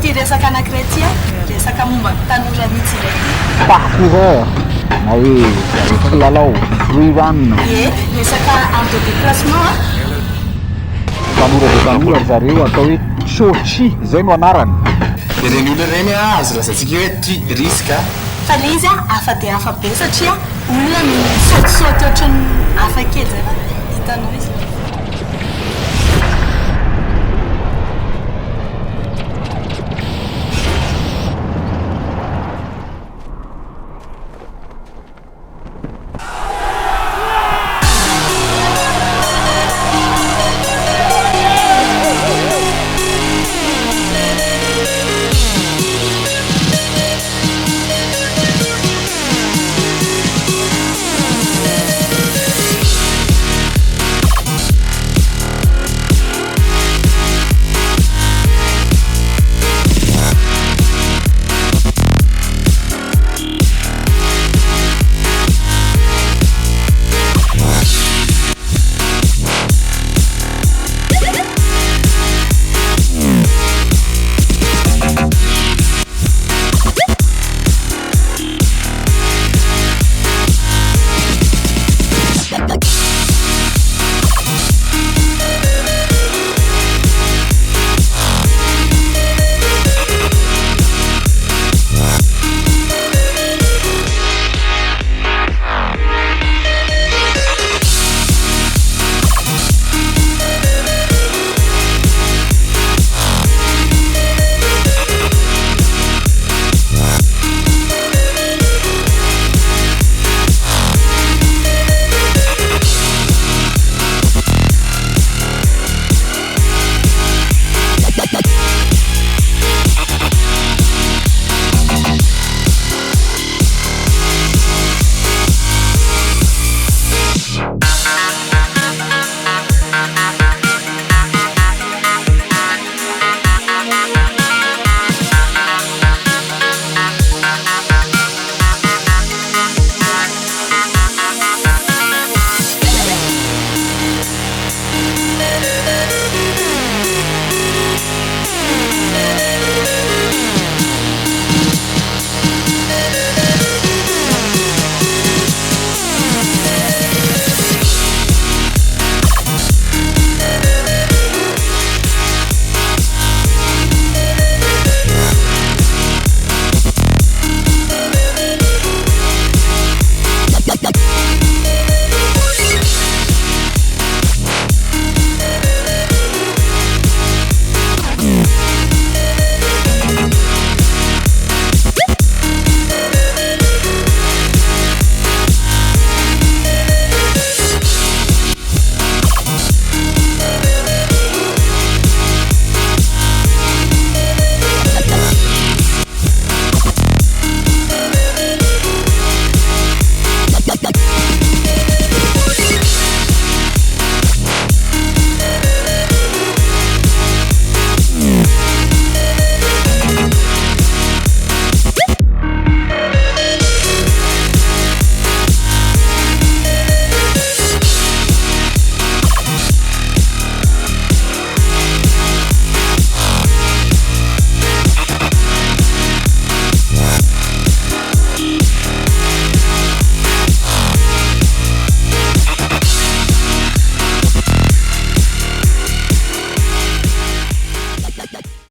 ty resaka anankiray ty resaka momba tanora mihitsy ndraiky parcoureur na hoe kilalao ruivan resaka auto déplacement tanora de tanora zareo atao hoe TCHOCHI zay no anarany reny olona reny azo lazatsika hoe ty risque fa le izy hafa de hafa be satria olona misaotisaoty ohatrany hafa kely zay fa hitanao izy